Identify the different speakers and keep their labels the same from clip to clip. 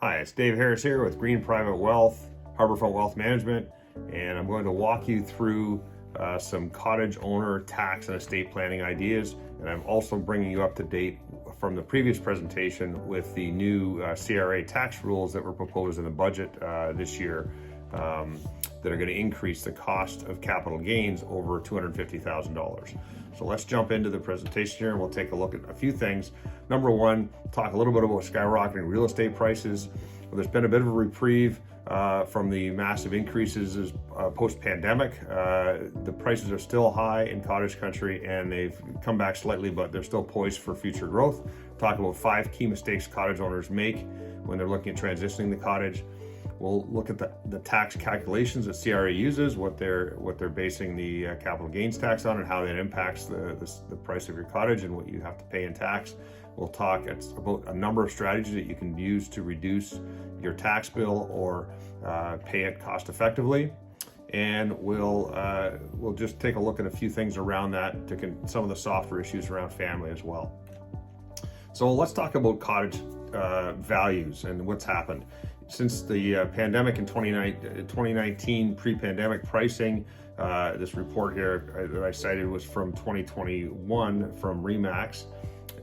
Speaker 1: Hi, it's Dave Harris here with Green Private Wealth, Harborfront Wealth Management, and I'm going to walk you through some cottage owner tax and estate planning ideas. And I'm also bringing you up to date from the previous presentation with the new CRA tax rules that were proposed in the budget this year that are going to increase the cost of capital gains over $250,000. So let's jump into the presentation here and we'll take a look at a few things. Number one, talk a little bit about skyrocketing real estate prices. Well, there's been a bit of a reprieve from the massive increases post-pandemic. The prices are still high in cottage country and they've come back slightly, but they're still poised for future growth. Talk about 5 key mistakes cottage owners make when they're looking at transitioning the cottage. We'll look at the tax calculations that CRA uses, what they're basing the capital gains tax on, and how that impacts the price of your cottage and what you have to pay in tax. We'll talk about a number of strategies that you can use to reduce your tax bill or pay it cost effectively. And we'll just take a look at a few things around that, some of the softer issues around family as well. So let's talk about cottage values and what's happened. Since the pandemic in 2019, pre-pandemic pricing, this report here that I cited was from 2021 from RE/MAX,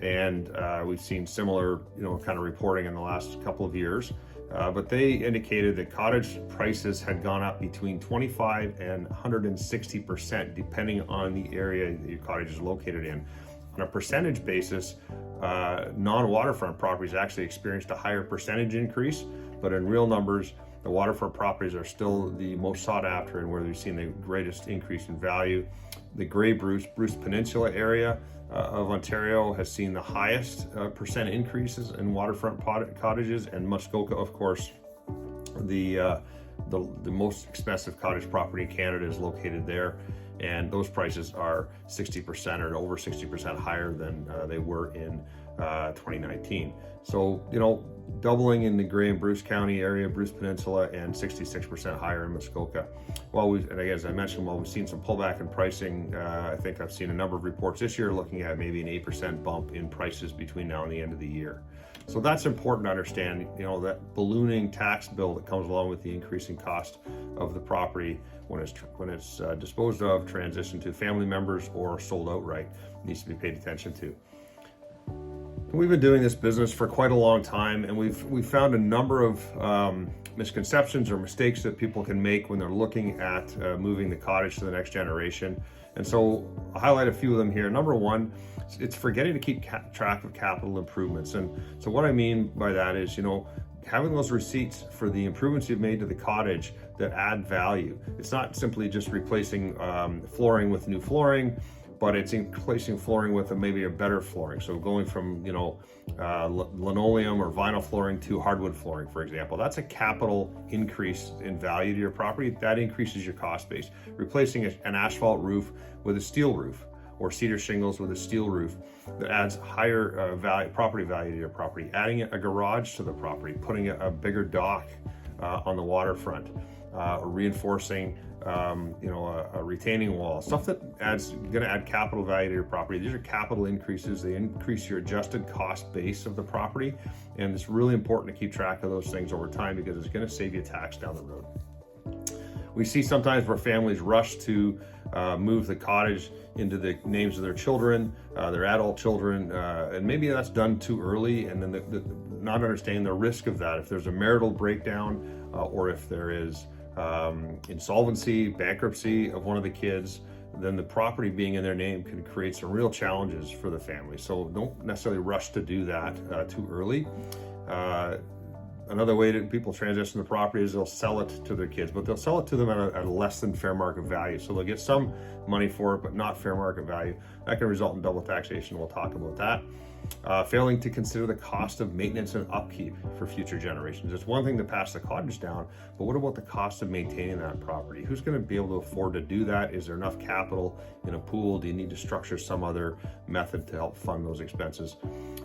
Speaker 1: and we've seen similar, kind of reporting in the last couple of years. But they indicated that cottage prices had gone up between 25 and 160%, depending on the area that your cottage is located in. On a percentage basis, non-waterfront properties actually experienced a higher percentage increase, but in real numbers, the waterfront properties are still the most sought after and where we've seen the greatest increase in value. The Grey Bruce Peninsula area of Ontario has seen the highest percent increases in waterfront cottages, and Muskoka, of course, the most expensive cottage property in Canada is located there, and those prices are 60% or over 60% higher than they were in 2019. So, doubling in the Grey and Bruce County area, Bruce Peninsula, and 66% higher in Muskoka. And as I mentioned, while we've seen some pullback in pricing, I think I've seen a number of reports this year looking at maybe an 8% bump in prices between now and the end of the year. So that's important to understand, that ballooning tax bill that comes along with the increasing cost of the property when it's disposed of, transitioned to family members, or sold outright, needs to be paid attention to. We've been doing this business for quite a long time, and we've found a number of misconceptions or mistakes that people can make when they're looking at moving the cottage to the next generation. And so I'll highlight a few of them here. Number one, it's forgetting to keep track of capital improvements. And so what I mean by that is, having those receipts for the improvements you've made to the cottage that add value. It's not simply just replacing flooring with new flooring, but it's replacing flooring with maybe a better flooring. So going from, linoleum or vinyl flooring to hardwood flooring, for example. That's a capital increase in value to your property. That increases your cost base. Replacing an asphalt roof with a steel roof, or cedar shingles with a steel roof, that adds higher property value to your property. Adding a garage to the property, putting a bigger dock on the waterfront, reinforcing a retaining wall, stuff that going to add capital value to your property. These are capital increases. They increase your adjusted cost base of the property, and it's really important to keep track of those things over time because it's going to save you tax down the road. We see sometimes where families rush to move the cottage into the names of their children, their adult children, and maybe that's done too early, and then not understanding the risk of that. If there's a marital breakdown or if there is insolvency, bankruptcy of one of the kids, then the property being in their name can create some real challenges for the family. So don't necessarily rush to do that too early. Another way that people transition the property is they'll sell it to their kids, but they'll sell it to them at a less than fair market value. So they'll get some money for it, but not fair market value. That can result in double taxation. We'll talk about that. Failing to consider the cost of maintenance and upkeep for future generations. It's one thing to pass the cottage down, but what about the cost of maintaining that property? Who's going to be able to afford to do that? Is there enough capital in a pool? Do you need to structure some other method to help fund those expenses?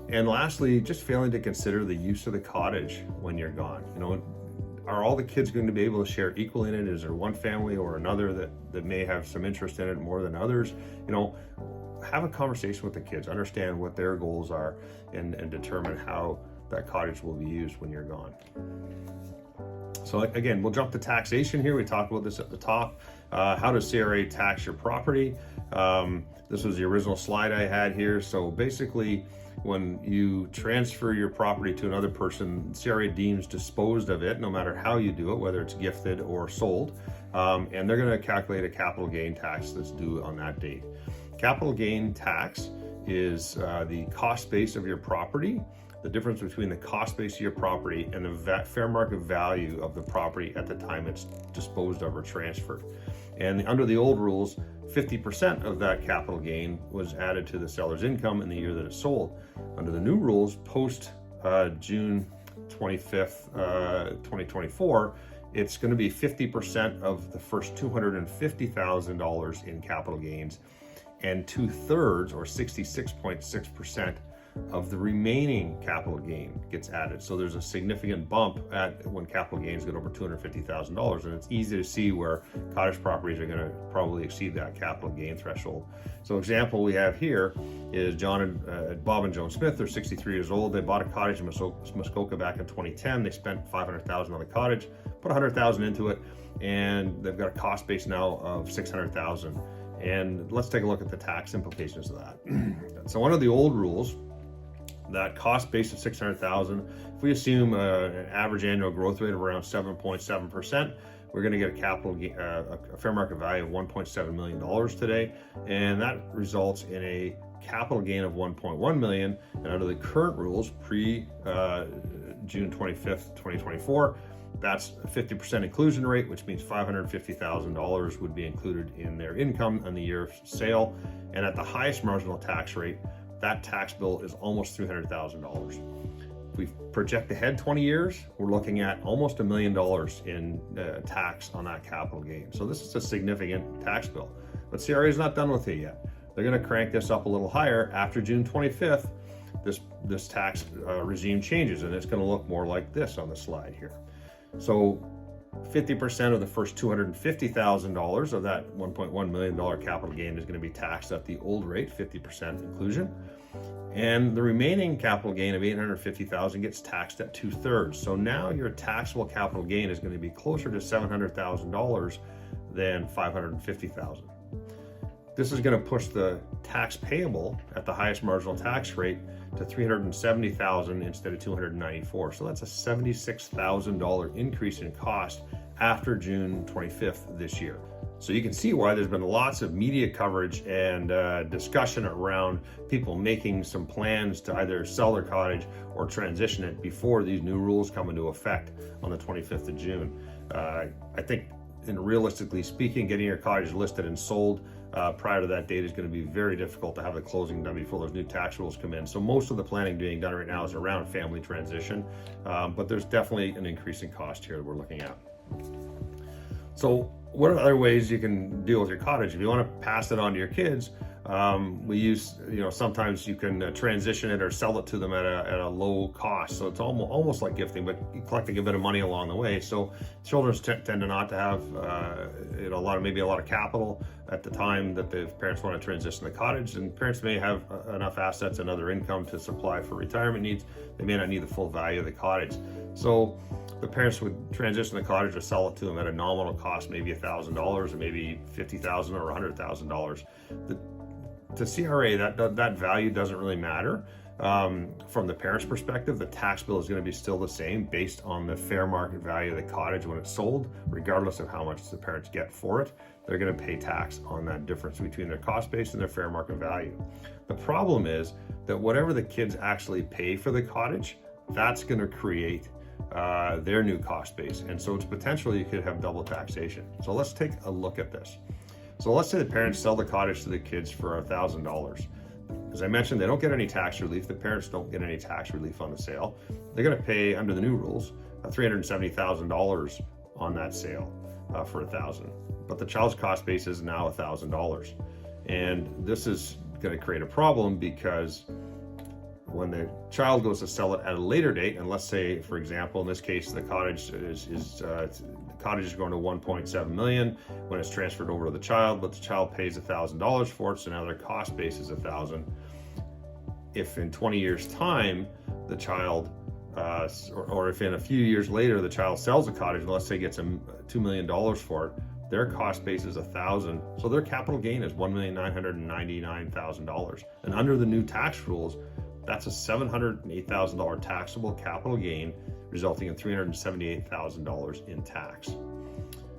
Speaker 1: And lastly, just failing to consider the use of the cottage when you're gone. Are all the kids going to be able to share equally in it? Is there one family or another that may have some interest in it more than others? Have a conversation with the kids, understand what their goals are, and determine how that cottage will be used when you're gone. So again, we'll jump to taxation here. We talked about this at the top. How does CRA tax your property? This was the original slide I had here. So basically, when you transfer your property to another person, CRA deems disposed of it, no matter how you do it, whether it's gifted or sold, and they're going to calculate a capital gain tax that's due on that date. Capital gain tax is the cost base of your property, the difference between the cost base of your property and the fair market value of the property at the time it's disposed of or transferred. And under the old rules, 50% of that capital gain was added to the seller's income in the year that it sold. Under the new rules, post June 25th, 2024, it's going to be 50% of the first $250,000 in capital gains, and 2/3 or 66.6% of the remaining capital gain gets added. So there's a significant bump at when capital gains get over $250,000, and it's easy to see where cottage properties are going to probably exceed that capital gain threshold. So example we have here is Bob and Joan Smith. They're 63 years old. They bought a cottage in Muskoka back in 2010. They spent $500,000 on the cottage, put $100,000 into it, and they've got a cost base now of $600,000. And let's take a look at the tax implications of that. So under the old rules, that cost base of $600,000, if we assume an average annual growth rate of around 7.7%, we're going to get a fair market value of $1.7 million today, and that results in a capital gain of $1.1 million. And under the current rules, pre June 25th, 2024, that's a 50% inclusion rate, which means $550,000 would be included in their income on the year of sale. And at the highest marginal tax rate, that tax bill is almost $300,000. If we project ahead 20 years, we're looking at almost $1 million in tax on that capital gain. So this is a significant tax bill. But CRA is not done with it yet. They're going to crank this up a little higher after June 25th. This tax regime changes, and it's going to look more like this on the slide here. So 50% of the first $250,000 of that $1.1 million capital gain is going to be taxed at the old rate, 50% inclusion. And the remaining capital gain of $850,000 gets taxed at 2/3. So now your taxable capital gain is going to be closer to $700,000 than $550,000. This is going to push the tax payable at the highest marginal tax rate to $370,000 instead of $294,000. So that's a $76,000 increase in cost after June 25th this year. So you can see why there's been lots of media coverage and discussion around people making some plans to either sell their cottage or transition it before these new rules come into effect on the 25th of June. I think, realistically speaking, getting your cottage listed and sold prior to that date is going to be very difficult to have the closing done before those new tax rules come in. So most of the planning being done right now is around family transition, but there's definitely an increase in cost here that we're looking at. So what are other ways you can deal with your cottage? If you want to pass it on to your kids, we use, sometimes you can transition it or sell it to them at a low cost. So it's almost like gifting, but you're collecting a bit of money along the way. So children tend to not to have a lot of capital at the time that the parents want to transition the cottage, and parents may have enough assets and other income to supply for retirement needs. They may not need the full value of the cottage. So the parents would transition the cottage or sell it to them at a nominal cost, maybe $1,000 or maybe $50,000 or $100,000. To CRA, that value doesn't really matter. From the parent's perspective, the tax bill is going to be still the same based on the fair market value of the cottage when it's sold, regardless of how much the parents get for it. They're going to pay tax on that difference between their cost base and their fair market value. The problem is that whatever the kids actually pay for the cottage, that's going to create their new cost base. And so it's potentially you could have double taxation. So let's take a look at this. So let's say the parents sell the cottage to the kids for $1,000. As I mentioned, they don't get any tax relief. The parents don't get any tax relief on the sale. They're going to pay, under the new rules, $370,000 on that sale for $1,000. But the child's cost base is now $1,000. And this is going to create a problem because when the child goes to sell it at a later date, and let's say, for example, in this case, the cottage is going to $1.7 million when it's transferred over to the child, but the child pays $1,000 for it, so now their cost base is $1,000. If in 20 years' time the child or if in a few years later the child sells a cottage, and let's say gets $2 million for it, their cost base is $1,000, so their capital gain is $1,999,000. And under the new tax rules, that's a $708,000 taxable capital gain, resulting in $378,000 in tax.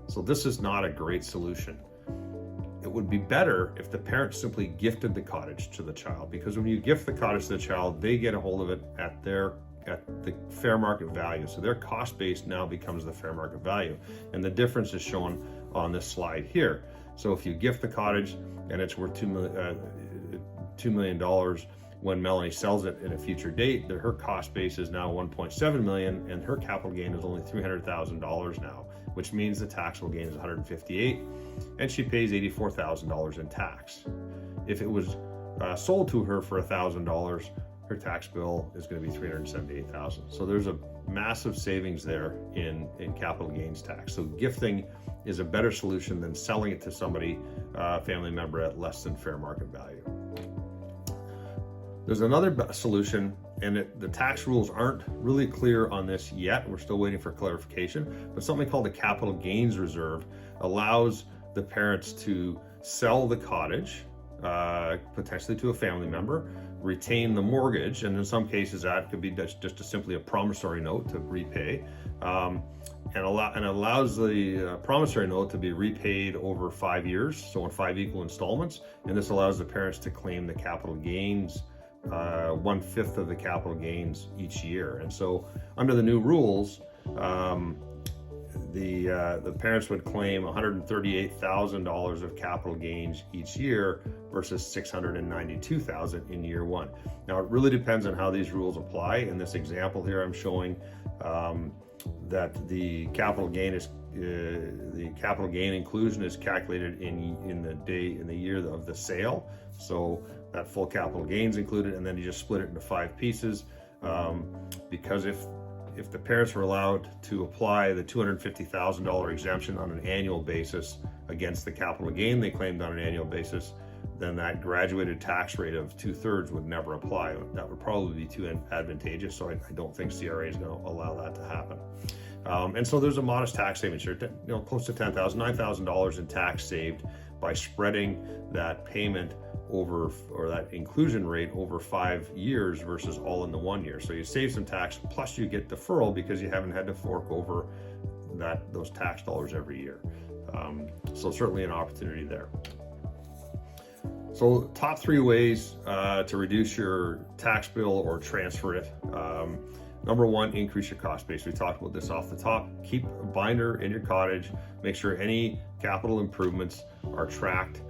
Speaker 1: So this is not a great solution. It would be better if the parent simply gifted the cottage to the child, because when you gift the cottage to the child, they get a hold of it at the fair market value. So their cost base now becomes the fair market value. And the difference is shown on this slide here. So if you gift the cottage and it's worth $2 million, when Melanie sells it in a future date, her cost base is now $1.7 million, and her capital gain is only $300,000 now, which means the taxable gain is $158,000, and she pays $84,000 in tax. If it was sold to her for $1,000, her tax bill is going to be $378,000. So there's a massive savings there in capital gains tax. So gifting is a better solution than selling it to somebody, family member, at less than fair market value. There's another solution, and the tax rules aren't really clear on this yet. We're still waiting for clarification, but something called the capital gains reserve allows the parents to sell the cottage, potentially to a family member, retain the mortgage, and in some cases that could be just simply a promissory note to repay, and allows the promissory note to be repaid over 5 years, so in 5 equal installments, and this allows the parents to claim the capital gains, 1/5 of the capital gains each year. And so under the new rules, the parents would claim $138,000 of capital gains each year versus $692,000 in year one. Now it really depends on how these rules apply. In this example here, I'm showing that the capital gain inclusion is calculated in the year of the sale. So that full capital gains included, and then you just split it into 5 pieces, because if the parents were allowed to apply the $250,000 exemption on an annual basis against the capital gain they claimed on an annual basis, then that graduated tax rate of 2/3 would never apply. That would probably be too advantageous, so I don't think CRA is going to allow that to happen. And so there's a modest tax savings here, close to $10,000, $9,000 in tax saved by spreading that payment over, or that inclusion rate over 5 years versus all in the 1 year. So you save some tax, plus you get deferral because you haven't had to fork over those tax dollars every year. So certainly an opportunity there. So top 3 ways to reduce your tax bill or transfer it. Number 1, increase your cost base. We talked about this off the top. Keep a binder in your cottage. Make sure any capital improvements are tracked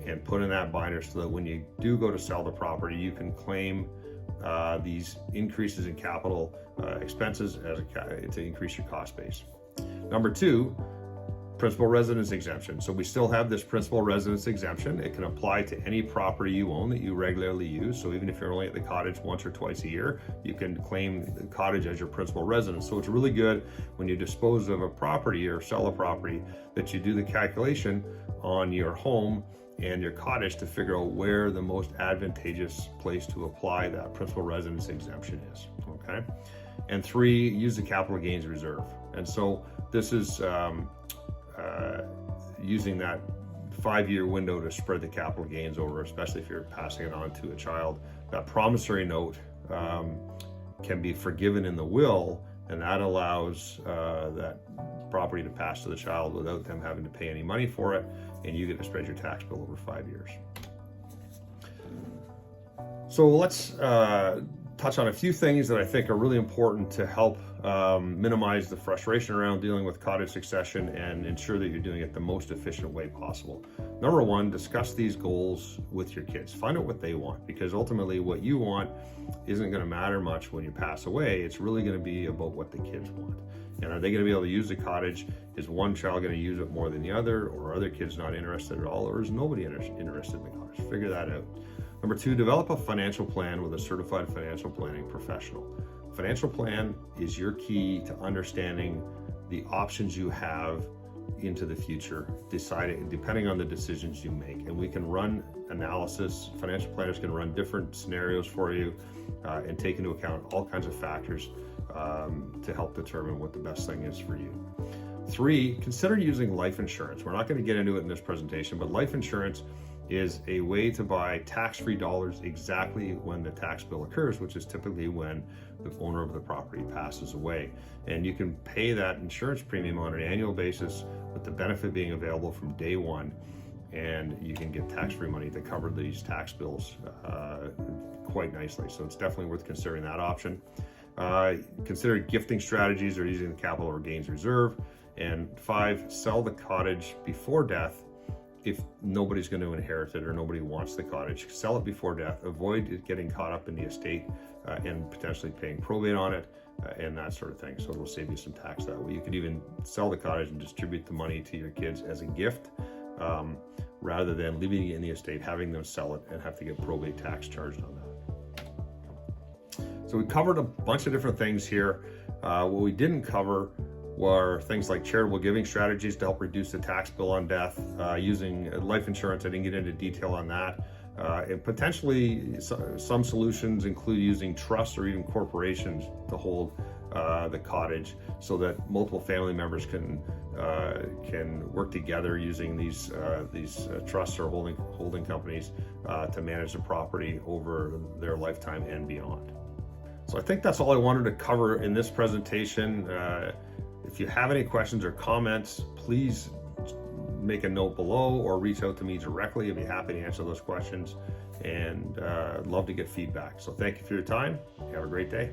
Speaker 1: and put in that binder so that when you do go to sell the property, you can claim these increases in capital expenses to increase your cost base. Number 2, principal residence exemption. So we still have this principal residence exemption. It can apply to any property you own that you regularly use. So even if you're only at the cottage once or twice a year, you can claim the cottage as your principal residence. So it's really good when you dispose of a property or sell a property that you do the calculation on your home and your cottage to figure out where the most advantageous place to apply that principal residence exemption is, okay? And 3, use the capital gains reserve. And so this is using that 5-year window to spread the capital gains over, especially if you're passing it on to a child. That promissory note can be forgiven in the will, and that allows that property to pass to the child without them having to pay any money for it, and you get to spread your tax bill over 5 years. So let's touch on a few things that I think are really important to help minimize the frustration around dealing with cottage succession and ensure that you're doing it the most efficient way possible. Number 1, discuss these goals with your kids. Find out what they want, because ultimately what you want isn't going to matter much when you pass away. It's really going to be about what the kids want. And are they going to be able to use the cottage? Is one child going to use it more than the other, or are other kids not interested at all, or is nobody interested in the cottage? Figure that out. Number 2, develop a financial plan with a certified financial planning professional. Financial plan is your key to understanding the options you have into the future, depending on the decisions you make. And we can run analysis. Financial planners can run different scenarios for you and take into account all kinds of factors to help determine what the best thing is for you. 3, consider using life insurance. We're not going to get into it in this presentation, but life insurance is a way to buy tax-free dollars exactly when the tax bill occurs, which is typically when the owner of the property passes away. And you can pay that insurance premium on an annual basis, with the benefit being available from day one, and you can get tax-free money to cover these tax bills quite nicely. So it's definitely worth considering that option. Consider gifting strategies or using the capital or gains reserve. And 5, sell the cottage before death if nobody's going to inherit it or nobody wants the cottage. Sell it before death. Avoid it getting caught up in the estate and potentially paying probate on it and that sort of thing. So it'll save you some tax that way. You could even sell the cottage and distribute the money to your kids as a gift rather than leaving it in the estate, having them sell it and have to get probate tax charged on that. So we covered a bunch of different things here. What we didn't cover were things like charitable giving strategies to help reduce the tax bill on death, using life insurance. I didn't get into detail on that. And potentially some solutions include using trusts or even corporations to hold the cottage so that multiple family members can work together using these trusts or holding companies to manage the property over their lifetime and beyond. So I think that's all I wanted to cover in this presentation. If you have any questions or comments, please make a note below or reach out to me directly. I'd be happy to answer those questions, and love to get feedback. So thank you for your time. Have a great day.